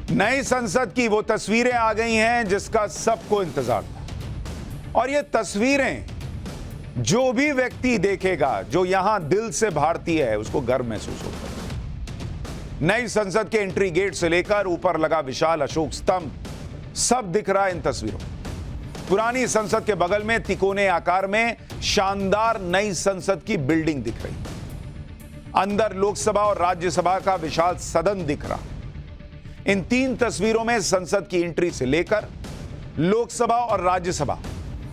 नई संसद की वो तस्वीरें आ गई हैं जिसका सबको इंतजार था। और ये तस्वीरें जो भी व्यक्ति देखेगा, जो यहां दिल से भारतीय है, उसको गर्व महसूस होता है। नई संसद के एंट्री गेट से लेकर ऊपर लगा विशाल अशोक स्तंभ, सब दिख रहा है इन तस्वीरों। पुरानी संसद के बगल में तिकोने आकार में शानदार नई संसद की बिल्डिंग दिख रही। अंदर लोकसभा और राज्यसभा का विशाल सदन दिख रहा। इन तीन तस्वीरों में संसद की एंट्री से लेकर लोकसभा और राज्यसभा,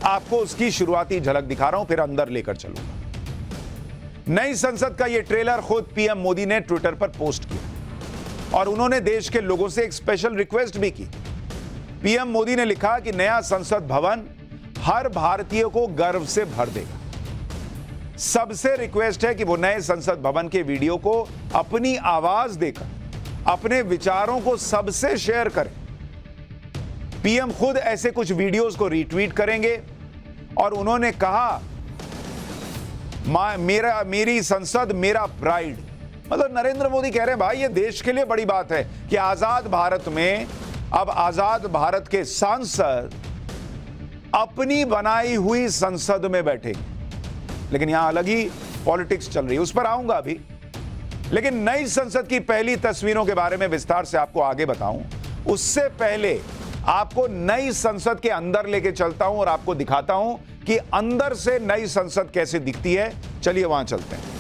आपको उसकी शुरुआती झलक दिखा रहा हूं, फिर अंदर लेकर चलूंगा। नई संसद का यह ट्रेलर खुद पीएम मोदी ने ट्विटर पर पोस्ट किया और उन्होंने देश के लोगों से एक स्पेशल रिक्वेस्ट भी की। पीएम मोदी ने लिखा कि नया संसद भवन हर भारतीय को गर्व से भर देगा। सबसे रिक्वेस्ट है कि वो नए संसद भवन के वीडियो को अपनी आवाज देकर अपने विचारों को सबसे शेयर करें। पीएम खुद ऐसे कुछ वीडियोस को रीट्वीट करेंगे और उन्होंने कहा, मेरी संसद मेरा प्राइड। मतलब नरेंद्र मोदी कह रहे हैं भाई ये देश के लिए बड़ी बात है कि आजाद भारत में अब आजाद भारत के सांसद अपनी बनाई हुई संसद में बैठेंगे। लेकिन यहां अलग ही पॉलिटिक्स चल रही है, उस पर आऊंगा अभी। लेकिन नई संसद की पहली तस्वीरों के बारे में विस्तार से आपको आगे बताऊं, उससे पहले आपको नई संसद के अंदर लेके चलता हूं और आपको दिखाता हूं कि अंदर से नई संसद कैसे दिखती है। चलिए वहां चलते हैं।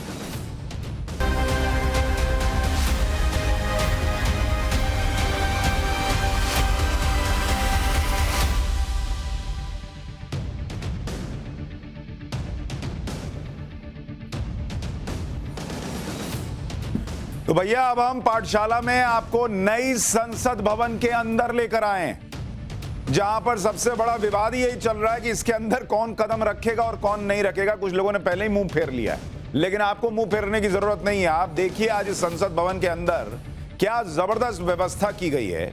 तो भैया अब हम पाठशाला में आपको नई संसद भवन के अंदर लेकर आए, जहां पर सबसे बड़ा विवाद यही चल रहा है कि इसके अंदर कौन कदम रखेगा और कौन नहीं रखेगा। कुछ लोगों ने पहले ही मुंह फेर लिया है, लेकिन आपको मुंह फेरने की जरूरत नहीं है। आप देखिए आज इस संसद भवन के अंदर क्या जबरदस्त व्यवस्था की गई है।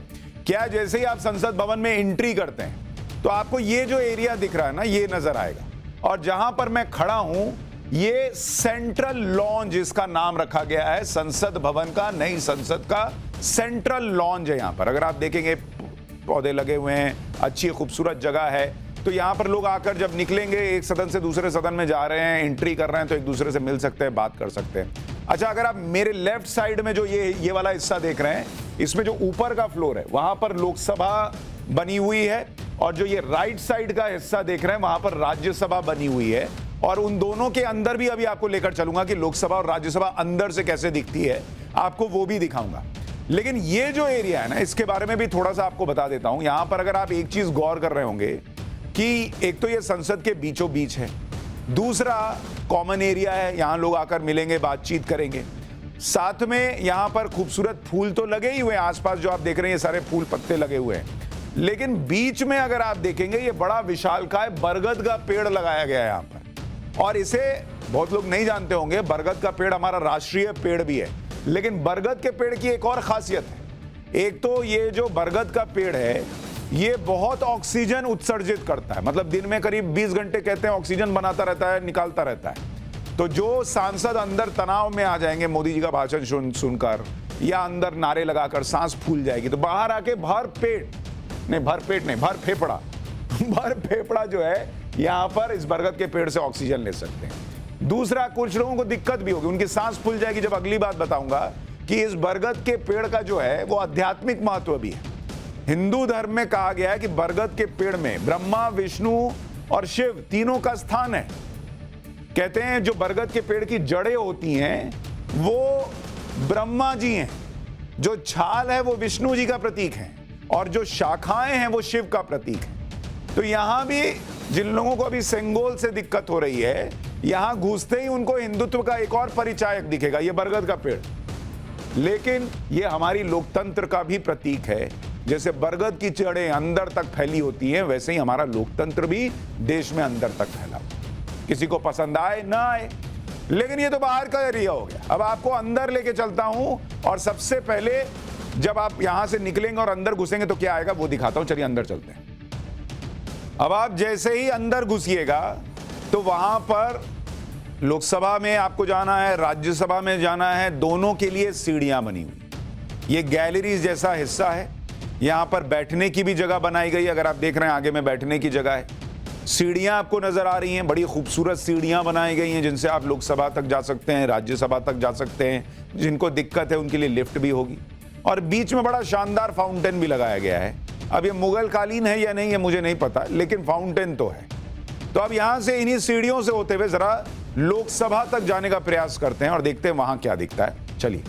क्या जैसे ही आप संसद भवन में एंट्री करते हैं तो आपको ये जो एरिया दिख रहा है ना, ये नजर आएगा। और जहां पर मैं खड़ा हूं, ये सेंट्रल लॉन्ज इसका नाम रखा गया है, संसद भवन का, नई संसद का सेंट्रल लॉन्ज है। यहां पर अगर आप देखेंगे पौधे लगे हुए हैं, अच्छी खूबसूरत जगह है। तो यहां पर लोग आकर जब निकलेंगे, एक सदन से दूसरे सदन में जा रहे हैं, एंट्री कर रहे हैं, तो एक दूसरे से मिल सकते हैं, बात कर सकते हैं। अच्छा, अगर आप मेरे लेफ्ट साइड में जो ये वाला हिस्सा देख रहे हैं, इसमें जो ऊपर का फ्लोर है वहां पर लोकसभा बनी हुई है, और जो ये राइट साइड का हिस्सा देख रहे हैं वहां पर राज्यसभा बनी हुई है। और उन दोनों के अंदर भी अभी आपको लेकर चलूंगा कि लोकसभा और राज्यसभा अंदर से कैसे दिखती है, आपको वो भी दिखाऊंगा। लेकिन ये जो एरिया है ना, इसके बारे में भी थोड़ा सा आपको बता देता हूं। यहां पर अगर आप एक चीज गौर कर रहे होंगे कि एक तो ये संसद के बीचों बीच है, दूसरा कॉमन एरिया है, यहां लोग आकर मिलेंगे, बातचीत करेंगे। साथ में यहां पर खूबसूरत फूल तो लगे ही हुए हैं, आसपास जो आप देख रहे हैं ये सारे फूल पत्ते लगे हुए हैं। लेकिन बीच में अगर आप देखेंगे, ये बड़ा विशालकाय बरगद का पेड़ लगाया गया है यहां पर। और इसे बहुत लोग नहीं जानते होंगे, बरगद का पेड़ हमारा राष्ट्रीय पेड़ भी है। लेकिन बरगद के पेड़ की एक और खासियत है। एक तो ये जो बरगद का पेड़ है, ये बहुत ऑक्सीजन उत्सर्जित करता है। मतलब दिन में करीब 20 घंटे कहते हैं ऑक्सीजन बनाता रहता है, निकालता रहता है। तो जो सांसद अंदर तनाव में आ जाएंगे मोदी जी का भाषण सुनकर, या अंदर नारे लगाकर सांस फूल जाएगी, तो बाहर आके भर फेफड़ा जो है यहां पर इस बरगद के पेड़ से ऑक्सीजन ले सकते हैं। दूसरा, कुछ लोगों को दिक्कत भी होगी, उनकी सांस फूल जाएगी। जब अगली बात बताऊंगा कि इस बरगद के पेड़ का जो है वो आध्यात्मिक महत्व भी है। हिंदू धर्म में कहा गया है कि बरगद के पेड़ में ब्रह्मा, विष्णु और शिव तीनों का स्थान है। कहते हैं जो बरगद के पेड़ की जड़ें होती हैं वो ब्रह्मा जी हैं, जो छाल है वो विष्णु जी का प्रतीक है, और जो शाखाएं हैं वो शिव का प्रतीक है। तो यहां भी जिन लोगों को अभी सेंगोल से दिक्कत हो रही है, यहां घुसते ही उनको हिंदुत्व का एक और परिचायक दिखेगा, ये बरगद का पेड़। लेकिन ये हमारी लोकतंत्र का भी प्रतीक है। जैसे बरगद की जड़ें अंदर तक फैली होती हैं, वैसे ही हमारा लोकतंत्र भी देश में अंदर तक फैला। किसी को पसंद आए ना आए, लेकिन ये तो बाहर का एरिया हो गया। अब आपको अंदर लेके चलता हूं, और सबसे पहले जब आप यहां से निकलेंगे और अंदर घुसेंगे तो क्या आएगा वो दिखाता हूं। चलिए अंदर चलते हैं। अब आप जैसे ही अंदर घुसिएगा तो वहां पर लोकसभा में आपको जाना है, राज्यसभा में जाना है, दोनों के लिए सीढ़ियां बनी हुई। ये गैलरी जैसा हिस्सा है। यहां पर बैठने की भी जगह बनाई गई, अगर आप देख रहे हैं आगे में बैठने की जगह है। सीढ़ियां आपको नजर आ रही हैं, बड़ी खूबसूरत सीढ़ियां बनाई गई हैं जिनसे आप लोकसभा तक जा सकते हैं, राज्यसभा तक जा सकते हैं। जिनको दिक्कत है उनके लिए लिफ्ट भी होगी। और बीच में बड़ा शानदार फाउंटेन भी लगाया गया है। अब ये मुगल कालीन है या नहीं, ये मुझे नहीं पता, लेकिन फाउंटेन तो है। तो अब यहां से इन्हीं सीढ़ियों से होते हुए जरा लोकसभा तक जाने का प्रयास करते हैं और देखते हैं वहां क्या दिखता है। चलिए,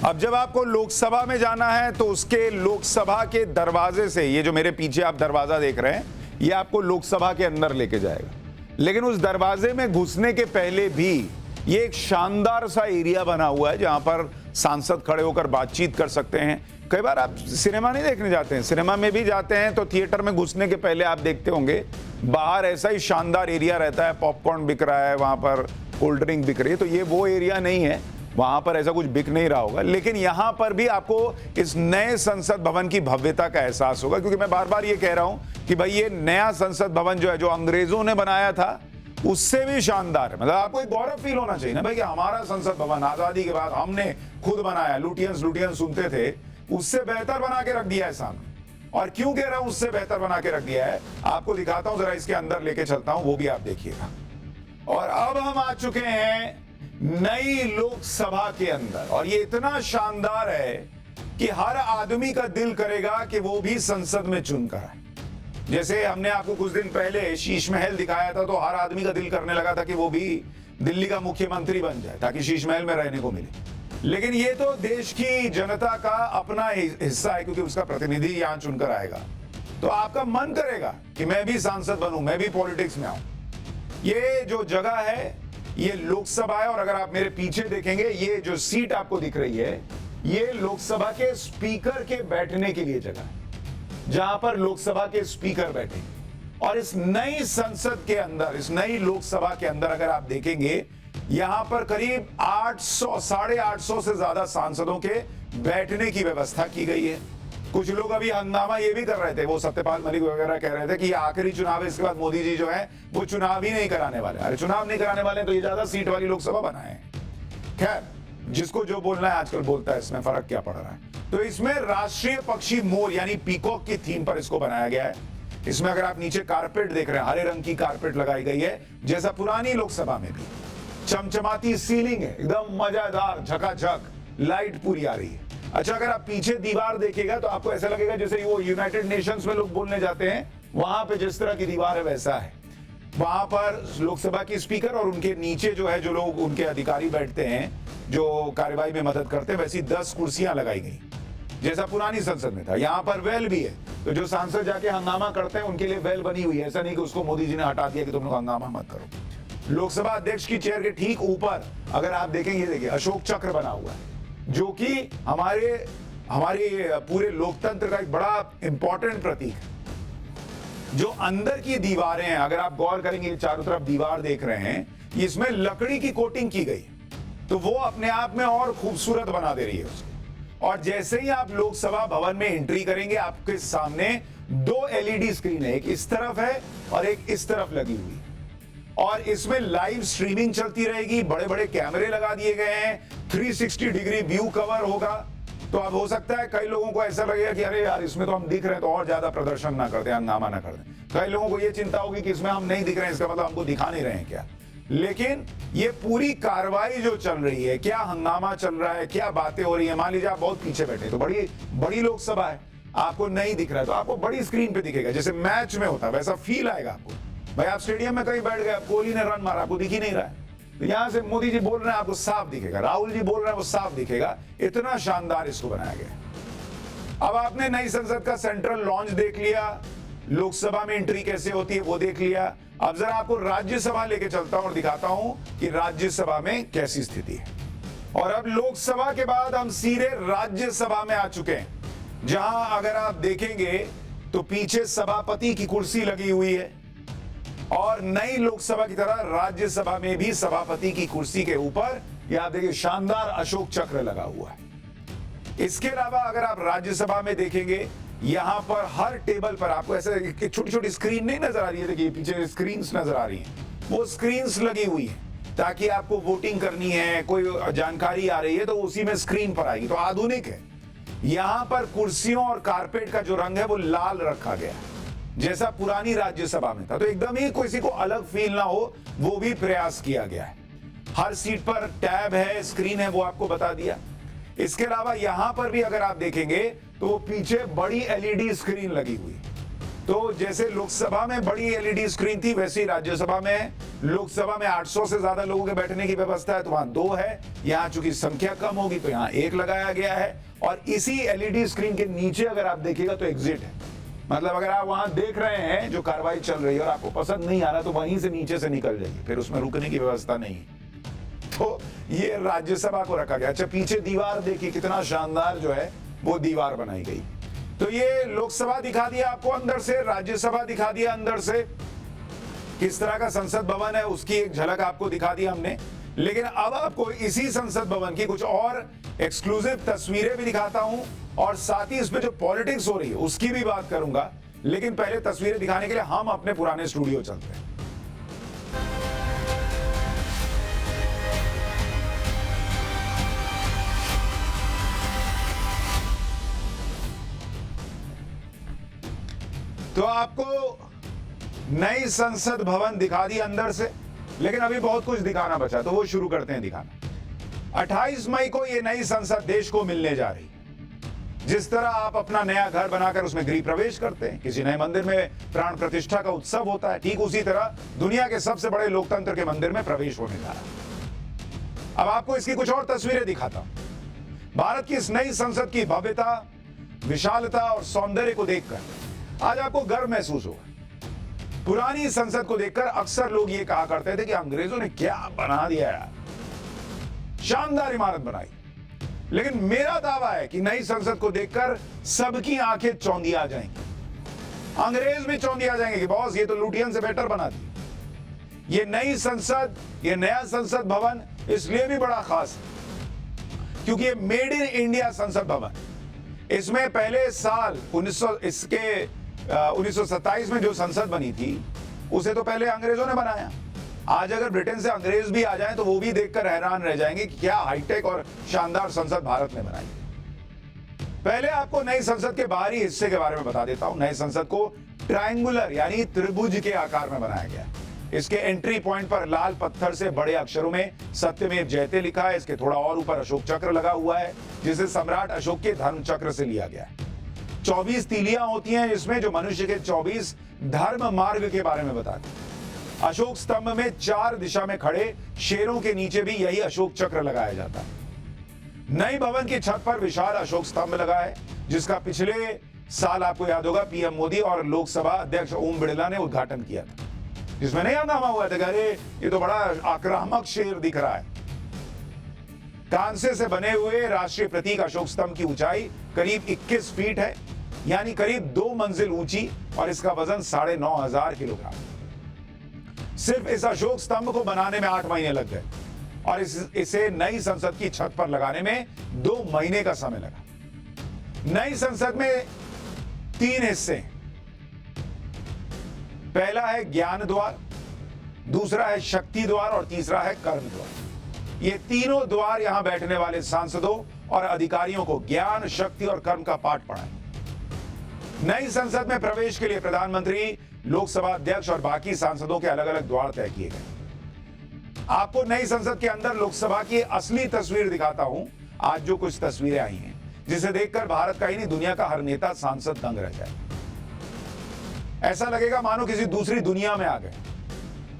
अब जब आपको लोकसभा में जाना है तो उसके लोकसभा के दरवाजे से, ये जो मेरे पीछे आप दरवाजा देख रहे हैं, ये आपको लोकसभा के अंदर लेके जाएगा। लेकिन उस दरवाजे में घुसने के पहले भी ये एक शानदार सा एरिया बना हुआ है जहां पर सांसद खड़े होकर बातचीत कर सकते हैं। कई बार आप सिनेमा नहीं देखने जाते हैं, सिनेमा में भी जाते हैं तो थिएटर में घुसने के पहले आप देखते होंगे बाहर ऐसा ही शानदार एरिया रहता है, पॉपकॉर्न बिक रहा है, वहां पर कोल्ड ड्रिंक बिक रही है। तो ये वो एरिया नहीं है, वहां पर ऐसा कुछ बिक नहीं रहा होगा। लेकिन यहां पर भी आपको इस नए संसद भवन की भव्यता का एहसास होगा, क्योंकि मैं बार बार ये कह रहा हूं कि भाई ये नया संसद भवन जो है, जो अंग्रेजों ने बनाया था, उससे भी शानदार है। मतलब आपको एक गौरव फील होना चाहिए ना भाई कि हमारा संसद भवन आजादी के बाद हमने खुद बनाया। लुटियंस सुनते थे, उससे बेहतर बना के रख दिया है सामने। और क्यों कह रहा हूं उससे बेहतर बना के रख दिया है, आपको दिखाता हूं, जरा इसके अंदर लेके चलता हूं, वो भी आप देखिएगा। और अब हम आ चुके हैं नई लोकसभा के अंदर, और ये इतना शानदार है कि हर आदमी का दिल करेगा कि वो भी संसद में चुनकर आए। जैसे हमने आपको कुछ दिन पहले शीश महल दिखाया था, तो हर आदमी का दिल करने लगा था कि वो भी दिल्ली का मुख्यमंत्री बन जाए ताकि शीश महल में रहने को मिले। लेकिन ये तो देश की जनता का अपना हिस्सा है, क्योंकि उसका प्रतिनिधि यहां चुनकर आएगा। तो आपका मन करेगा कि मैं भी सांसद बनूं, मैं भी पॉलिटिक्स में आऊं। ये जो जगह है ये लोकसभा है, और अगर आप मेरे पीछे देखेंगे, ये जो सीट आपको दिख रही है, ये लोकसभा के स्पीकर के बैठने के लिए जगह है, जहां पर लोकसभा के स्पीकर बैठे। और इस नई संसद के अंदर, इस नई लोकसभा के अंदर अगर आप देखेंगे, यहां पर करीब 800-850 से ज्यादा सांसदों के बैठने की व्यवस्था की गई है। कुछ लोग अभी हंगामा ये भी कर रहे थे, वो सत्यपाल मलिक वगैरह कह रहे थे कि ये आखिरी चुनाव है, इसके बाद मोदी जी जो है वो चुनाव ही नहीं कराने वाले। अरे चुनाव नहीं कराने वाले तो ये ज्यादा सीट वाली लोकसभा बनाए। खैर, जिसको जो बोलना है आजकल बोलता है, इसमें फर्क क्या पड़ रहा है। तो इसमें राष्ट्रीय पक्षी मोर यानी पीकॉक की थीम पर इसको बनाया गया है। इसमें अगर आप नीचे कारपेट देख रहे हैं, हरे रंग की कारपेट लगाई गई है, जैसा पुरानी लोकसभा में भी। चमचमाती सीलिंग है, एकदम मजेदार, झकाझक, लाइट पूरी आ रही है। अच्छा, अगर आप पीछे दीवार देखिएगा तो आपको ऐसा लगेगा जैसे वो यूनाइटेड नेशंस में लोग बोलने जाते हैं, वहां पे जिस तरह की दीवार है वैसा है। वहां पर लोकसभा की स्पीकर और उनके नीचे जो है, जो लोग उनके अधिकारी बैठते हैं, जो कार्यवाही में मदद करते हैं, वैसी 10 कुर्सियां लगाई गई, जैसा पुरानी संसद में था। यहाँ पर वेल भी है, तो जो सांसद जाके हंगामा करते हैं उनके लिए वेल बनी हुई है। ऐसा नहीं कि उसको मोदी जी ने हटा दिया कि तुम लोग हंगामा मत करो। लोकसभा अध्यक्ष की चेयर के ठीक ऊपर अगर आप देखेंगे, देखिए अशोक चक्र बना हुआ है, जो कि हमारे पूरे लोकतंत्र का एक बड़ा इंपॉर्टेंट प्रतीक है। जो अंदर की दीवारें हैं, अगर आप गौर करेंगे, चारों तरफ दीवार देख रहे हैं, इसमें लकड़ी की कोटिंग की गई, तो वो अपने आप में और खूबसूरत बना दे रही है उसको। और जैसे ही आप लोकसभा भवन में एंट्री करेंगे, आपके सामने 2 LED स्क्रीन है, एक इस तरफ है और एक इस तरफ लगी हुई, और इसमें लाइव स्ट्रीमिंग चलती रहेगी। बड़े बड़े कैमरे लगा दिए गए हैं, 360 डिग्री व्यू कवर होगा। तो अब हो सकता है कई लोगों को ऐसा लगेगा कि अरे यार, इसमें तो हम दिख रहे हैं, तो और ज्यादा प्रदर्शन ना करते, हंगामा ना कर दें। कई लोगों को यह चिंता होगी कि इसमें हम नहीं दिख रहे हैं, इसका मतलब हमको दिखा नहीं रहे हैं क्या। लेकिन ये पूरी कार्रवाई जो चल रही है, क्या हंगामा चल रहा है, क्या बातें हो रही है। मान लीजिए आप बहुत पीछे बैठे, तो बड़ी लोकसभा है, आपको नहीं दिख रहा है, तो आपको बड़ी स्क्रीन पे दिखेगा, जैसे मैच में होता है वैसा फील आएगा आपको। भाई आप स्टेडियम में कहीं बैठ गए, कोहली ने रन मारा, आपको दिख ही नहीं रहा है, तो यहां से मोदी जी बोल रहे हैं, आपको साफ दिखेगा, राहुल जी बोल रहे हैं, वो साफ दिखेगा। इतना शानदार इसको बनाया गया। अब आपने नई संसद का सेंट्रल लॉन्च देख लिया, लोकसभा में एंट्री कैसे होती है वो देख लिया। अब जरा आपको राज्यसभा लेके चलता हूं और दिखाता हूं कि राज्यसभा में कैसी स्थिति है। और अब लोकसभा के बाद हम सीधे राज्यसभा में आ चुके हैं, जहां अगर आप देखेंगे तो पीछे सभापति की कुर्सी लगी हुई है, और नई लोकसभा की तरह राज्यसभा में भी सभापति की कुर्सी के ऊपर यहां देखिए शानदार अशोक चक्र लगा हुआ है। इसके अलावा अगर आप राज्यसभा में देखेंगे, यहां पर हर टेबल पर आपको ऐसे छोटी छोटी स्क्रीन नहीं नजर आ रही है, देखिए पीछे स्क्रीन्स नजर आ रही हैं, वो स्क्रीन्स लगी हुई हैं ताकि आपको वोटिंग करनी है, कोई जानकारी आ रही है तो उसी में स्क्रीन पर आएगी। तो आधुनिक है। यहां पर कुर्सियों और कारपेट का जो रंग है वो लाल रखा गया है, जैसा पुरानी राज्यसभा में था। तो एकदम ही किसी को अलग फील ना हो, वो भी प्रयास किया गया है। हर सीट पर टैब है, स्क्रीन है, वो आपको बता दिया। इसके अलावा यहां पर भी अगर आप देखेंगे तो पीछे बड़ी एलईडी स्क्रीन लगी हुई। तो जैसे लोकसभा में बड़ी एलईडी स्क्रीन थी, वैसे ही राज्यसभा में, लोकसभा में 800 से ज्यादा लोगों के बैठने की व्यवस्था है तो वहां 2 है। यहां चूंकि संख्या कम होगी तो यहां 1 लगाया गया है। और इसी एलईडी स्क्रीन के नीचे अगर आप देखिएगा तो एग्जिट है। मतलब अगर आप वहां देख रहे हैं जो कार्रवाई चल रही है और आपको पसंद नहीं आ रहा तो वहीं से नीचे से निकल जाइए, फिर उसमें रुकने की व्यवस्था नहीं है। तो ये राज्यसभा को रखा गया। अच्छा, पीछे दीवार देखिए कितना शानदार जो है वो दीवार बनाई गई। तो ये लोकसभा दिखा दिया आपको अंदर से, राज्यसभा दिखा दिया अंदर से, किस तरह का संसद भवन है उसकी एक झलक आपको दिखा दी हमने। लेकिन अब आपको इसी संसद भवन की कुछ और एक्सक्लूसिव तस्वीरें भी दिखाता हूं और साथ ही इसमें जो पॉलिटिक्स हो रही है उसकी भी बात करूंगा। लेकिन पहले तस्वीरें दिखाने के लिए हम अपने पुराने स्टूडियो चलते हैं। तो आपको नई संसद भवन दिखा दी अंदर से, लेकिन अभी बहुत कुछ दिखाना बचा, तो वो शुरू करते हैं दिखाना। 28 मई को ये नई संसद देश को मिलने जा रही है। जिस तरह आप अपना नया घर बनाकर उसमें गृह प्रवेश करते हैं, किसी नए मंदिर में प्राण प्रतिष्ठा का उत्सव होता है, ठीक उसी तरह दुनिया के सबसे बड़े लोकतंत्र के मंदिर में प्रवेश होने जा रहा है। अब आपको इसकी कुछ और तस्वीरें दिखाता हूं। भारत की इस नई संसद की भव्यता, विशालता और सौंदर्य को देखकर आज आपको गर्व महसूस होगा। पुरानी संसद को देखकर अक्सर लोग ये कहा करते थे कि अंग्रेजों ने क्या बना दिया यार, शानदार इमारत बनाई। लेकिन मेरा दावा है कि नई संसद को देखकर सबकी आंखें चौंधिया जाएंगी। अंग्रेज भी चौंधिया जाएंगे कि बॉस ये तो लुटियन से बेटर बना दी। ये नई संसद, ये नया संसद भवन इसलिए भी बड़ा खास है क्योंकि ये मेड इन इंडिया संसद भवन। इसमें पहले साल 1927 में जो संसद बनी थी उसे तो पहले अंग्रेजों ने बनाया। आज अगर ब्रिटेन से अंग्रेज भी आ जाएं तो वो भी देखकर हैरान रह जाएंगे कि क्या हाईटेक और शानदार संसद भारत ने बनाई। पहले आपको नई संसद के बाहरी हिस्से के बारे में बता देता हूं। नई संसद को ट्रायंगुलर यानी त्रिभुज के आकार में बनाया गया। इसके एंट्री पॉइंट पर लाल पत्थर से बड़े अक्षरों में सत्यमेव जयते लिखा है। इसके थोड़ा और ऊपर अशोक चक्र लगा हुआ है जिसे सम्राट अशोक के धर्म चक्र से लिया गया है। 24 तीलियां होती हैं जिसमें जो मनुष्य के 24 धर्म मार्ग के बारे में बताते हैं। अशोक स्तंभ में 4 दिशा में खड़े शेरों के नीचे भी यही अशोक चक्र लगाया जाता है। नई भवन की छत पर विशाल अशोक स्तंभ लगा है जिसका पिछले साल आपको याद होगा पीएम मोदी और लोकसभा अध्यक्ष ओम बिड़ला ने उद्घाटन किया था, जिसमें नहीं हंगामा हुआ था, अरे ये तो बड़ा आक्रामक शेर दिख रहा है। कांसे से बने हुए राष्ट्रीय प्रतीक अशोक स्तंभ की ऊंचाई करीब 21 फीट है, यानी करीब 2 मंजिल ऊंची, और इसका वजन 9,500 किलोग्राम। सिर्फ इस अशोक स्तंभ को बनाने में 8 महीने लग गए और इसे नई संसद की छत पर लगाने में 2 महीने का समय लगा। नई संसद में 3 हिस्से, पहला है ज्ञान द्वार, दूसरा है शक्ति द्वार और तीसरा है कर्म द्वार। ये तीनों द्वार यहां बैठने वाले सांसदों और अधिकारियों को ज्ञान, शक्ति और कर्म का पाठ पढ़ाएं। नई संसद में प्रवेश के लिए प्रधानमंत्री, लोकसभा अध्यक्ष और बाकी सांसदों के अलग अलग द्वार तय किए गए। आपको नई संसद के अंदर लोकसभा की असली तस्वीर दिखाता हूं। आज जो कुछ तस्वीरें आई हैं जिसे देखकर भारत का ही नहीं दुनिया का हर नेता, सांसद दंग रह जाए। ऐसा लगेगा मानो किसी दूसरी दुनिया में आ गए।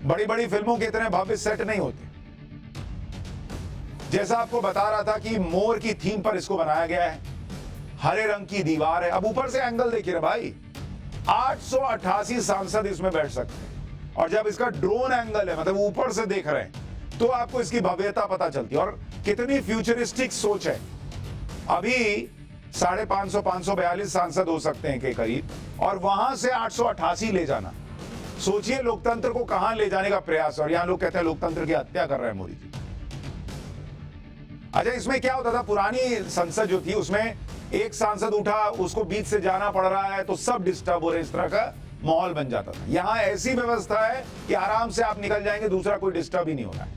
बड़ी बड़ी फिल्मों के इतने भव्य सेट नहीं होते। जैसा आपको बता रहा था कि मोर की थीम पर इसको बनाया गया है। हरे रंग की दीवार है। अब ऊपर से एंगल देखिए ना भाई, 888 सांसद इसमें बैठ सकते हैं। और जब इसका ड्रोन एंगल है, मतलब ऊपर से देख रहे हैं, तो आपको इसकी भव्यता पता चलती है और कितनी फ्यूचरिस्टिक सोच है। अभी 550 542 सांसद हो सकते हैं के करीब, और वहां से 888 ले जाना, सोचिए लोकतंत्र को कहां ले जाने का प्रयास। और यहां लोग कहते हैं लोकतंत्र की हत्या कर रहे हैं मोदी जी। अच्छा, इसमें क्या होता था, पुरानी संसद जो थी उसमें एक सांसद उठा, उसको बीच से जाना पड़ रहा है तो सब डिस्टर्ब हो रहे, इस तरह का माहौल बन जाता था। यहां ऐसी व्यवस्था है कि आराम से आप निकल जाएंगे, दूसरा कोई डिस्टर्ब ही नहीं हो रहा है।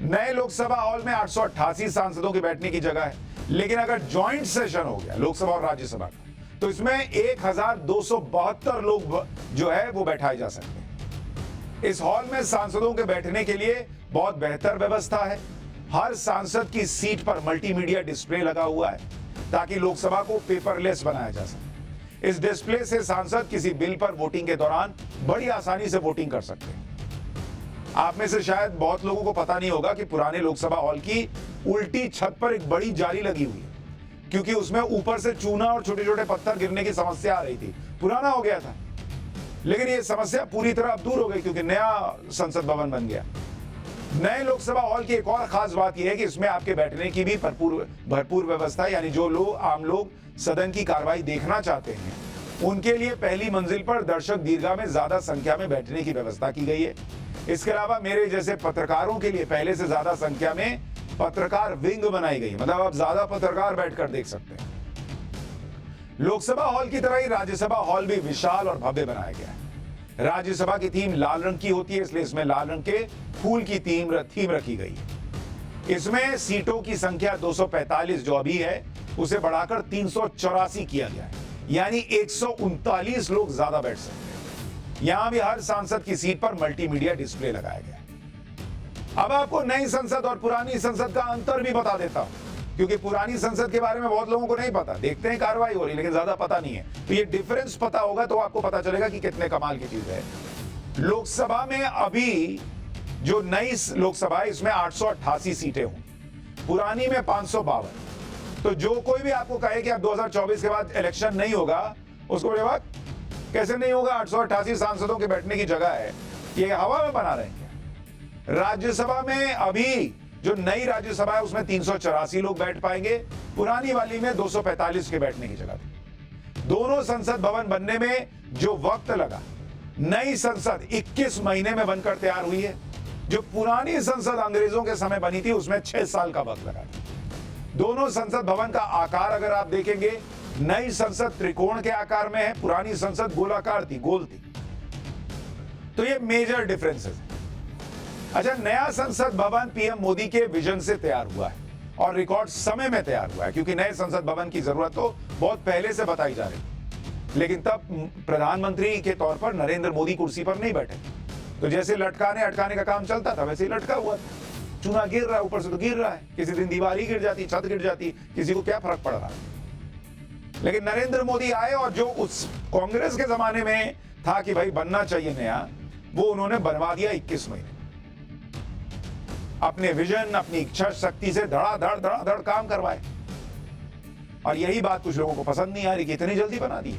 नए लोकसभा हॉल में 888 सांसदों के बैठने की जगह है। लेकिन अगर ज्वाइंट सेशन हो गया लोकसभा और राज्यसभा का, तो इसमें 1272 लोग जो है वो बैठाए जा सकते हैं। इस हॉल में सांसदों के बैठने के लिए बहुत बेहतर व्यवस्था है। हर सांसद की सीट पर मल्टीमीडिया डिस्प्ले लगा हुआ है ताकि लोकसभा को पेपरलेस बनाया जा सके। इस डिस्प्ले से सांसद किसी बिल पर वोटिंग के दौरान बड़ी आसानी से वोटिंग कर सकते हैं। आप में से शायद बहुत लोगों को पता नहीं होगा कि पुराने लोकसभा हॉल की उल्टी छत पर एक बड़ी जाली लगी हुई है, क्योंकि उसमें ऊपर से चूना और छोटे छोटे पत्थर गिरने की समस्या आ रही थी। पुराना हो गया था, लेकिन यह समस्या पूरी तरह अब दूर हो गई क्योंकि नया संसद भवन बन गया। नए लोकसभा हॉल की एक और खास बात यह है कि इसमें आपके बैठने की भी भरपूर व्यवस्था, यानी जो लोग आम लोग सदन की कार्रवाई देखना चाहते हैं उनके लिए पहली मंजिल पर दर्शक दीर्घा में ज्यादा संख्या में बैठने की व्यवस्था की गई है। इसके अलावा मेरे जैसे पत्रकारों के लिए पहले से ज्यादा संख्या में पत्रकार विंग बनाई गई, मतलब आप ज्यादा पत्रकार बैठकर देख सकते हैं। लोकसभा हॉल की तरह ही राज्यसभा हॉल भी विशाल और भव्य बनाया गया है। राज्यसभा की थीम लाल रंग की होती है, इसलिए इसमें लाल रंग के फूल की थीम रखी गई है। इसमें सीटों की संख्या 245 जो अभी है उसे बढ़ाकर 384 किया गया है, यानी 139 लोग ज्यादा बैठ सकते हैं। यहां भी हर सांसद की सीट पर मल्टीमीडिया डिस्प्ले लगाया गया है। अब आपको नई संसद और पुरानी संसद का अंतर भी बता देता हूं, क्योंकि पुरानी संसद के बारे में बहुत लोगों को नहीं पता। देखते हैं कार्रवाई हो रही, लेकिन ज्यादा पता नहीं है। तो ये डिफरेंस पता होगा तो आपको पता चलेगा कि कितने कमाल की चीज है। लोकसभा में अभी जो नई लोकसभा है इसमें 888 सीटें होंगी, पुरानी में 552। तो जो कोई भी आपको कहे कि अब 2024 के बाद इलेक्शन नहीं होगा, उसको बोलेगा कैसे नहीं होगा, 888 सांसदों के बैठने की जगह है, ये हवा में बना रहे हैं क्या? राज्यसभा में अभी जो नई राज्यसभा है उसमें 384 लोग बैठ पाएंगे, पुरानी वाली में 245 के बैठने की जगह थी। दोनों संसद भवन बनने में जो वक्त लगा, नई संसद 21 महीने में बनकर तैयार हुई है। जो पुरानी संसद अंग्रेजों के समय बनी थी उसमें 6 साल का वक्त लगा था। दोनों संसद भवन का आकार अगर आप देखेंगे, नई संसद त्रिकोण के आकार में है, पुरानी संसद गोलाकार थी, गोल थी। तो ये मेजर डिफरेंसेस है। अच्छा, नया संसद भवन पीएम मोदी के विजन से तैयार हुआ है और रिकॉर्ड समय में तैयार हुआ है, क्योंकि नए संसद भवन की जरूरत तो बहुत पहले से बताई जा रही थी, लेकिन तब प्रधानमंत्री के तौर पर नरेंद्र मोदी कुर्सी पर नहीं बैठे। तो जैसे लटकाने अटकाने का काम चलता था वैसे ही लटका हुआ था। चूना गिर रहा है, ऊपर से तो गिर रहा है, किसी दिन दीवार ही गिर जाती, छत गिर जाती, किसी को क्या फर्क पड़ रहा है। लेकिन नरेंद्र मोदी आए और जो उस कांग्रेस के जमाने में था कि भाई बनना चाहिए नया, वो उन्होंने बनवा दिया 21 महीने। अपने विजन, अपनी इच्छा शक्ति से धड़ाधड़ काम करवाए। और यही बात कुछ लोगों को पसंद नहीं आ रही कि इतनी जल्दी बना दी।